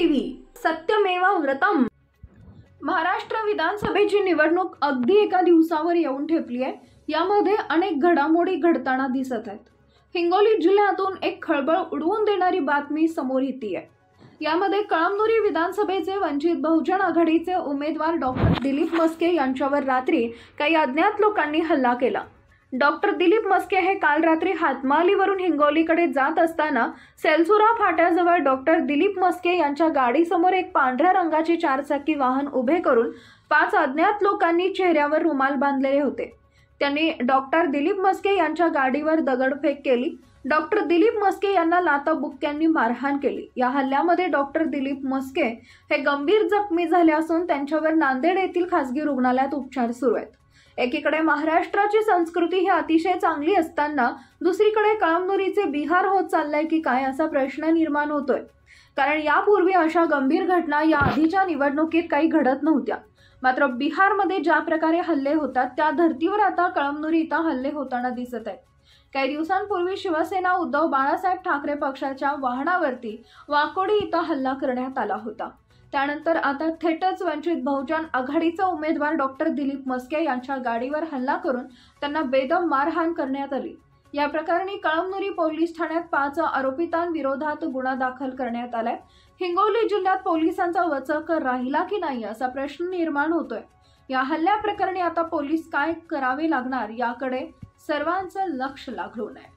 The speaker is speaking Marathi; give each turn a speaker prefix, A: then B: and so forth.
A: टीव्ही सत्यमेव व्रतम। महाराष्ट्र विधानसभेची निवडणूक अगदी एका दिवसावर येऊन ठेपली आहे। यामध्ये अनेक घडामोडी घडताना दिसत आहेत। हिंगोली जिल्ह्यातून एक खळबळ उडवून देणारी बातमी समोर येते आहे। यामध्ये कळमनुरी विधानसभेचे वंचित बहुजन आघाडीचे उमेदवार डॉक्टर दिलीप मस्के यांच्यावर रात्री काही अज्ञात लोकांनी हल्ला केला। डॉक्टर दिलीप मस्के हे काल रात्री हातमालीवरून हिंगोलीकडे जात असताना सेलसुरा फाट्याजवळ डॉक्टर दिलीप मस्के यांच्या गाडीसमोर एक पांढऱ्या रंगाचे चारचाकी वाहन उभे करून 5 अज्ञात लोकांनी चेहऱ्यावर रुमाल बांधलेले होते। त्यांनी डॉक्टर दिलीप मस्के यांच्या गाडीवर दगडफेक केली। डॉक्टर दिलीप मस्के यांना लाथाबुक्क्यांनी मारहाण केली। या हल्ल्यामध्ये डॉक्टर दिलीप मस्के हे गंभीर जखमी झाले असून त्यांच्यावर नांदेड येथील खासगी रुग्णालयात उपचार सुरू आहेत। एकीकडे महाराष्ट्राची संस्कृती ही अतिशय चांगली असताना दुसरीकडे कळमनुरीचे बिहार होत चाललंय की काय असा प्रश्न निर्माण होतोय। कारण यापूर्वी अशा गंभीर घटना या आधीच्या निवडणुकीत काही घडत नव्हत्या। मात्र बिहारमध्ये ज्या प्रकारे हल्ले होतात त्या धर्तीवर आता कळमनुरी इथं हल्ले होताना दिसत आहेत। काही दिवसांपूर्वी शिवसेना उद्धव बाळासाहेब ठाकरे पक्षाच्या वाहनावरती वाकोडी इथं हल्ला करण्यात आला होता। त्यानंतर आता थेटच वंचित बहुजन आघाडीचा उमेदवार डॉक्टर दिलीप मस्के यांच्या गाडीवर हल्ला करून त्यांना बेदम मारहाण करण्यात आली। या प्रकरणी कळमनुरी पोलीस ठाण्यात 5 आरोपितांविरोधात गुन्हा दाखल करण्यात आलाय। हिंगोली जिल्ह्यात पोलिसांचा वचक राहिला की नाही असा प्रश्न निर्माण होतोय। या हल्ल्या प्रकरणी आता पोलीस काय करावे लागणार याकडे सर्वांचं लक्ष लागून आहे।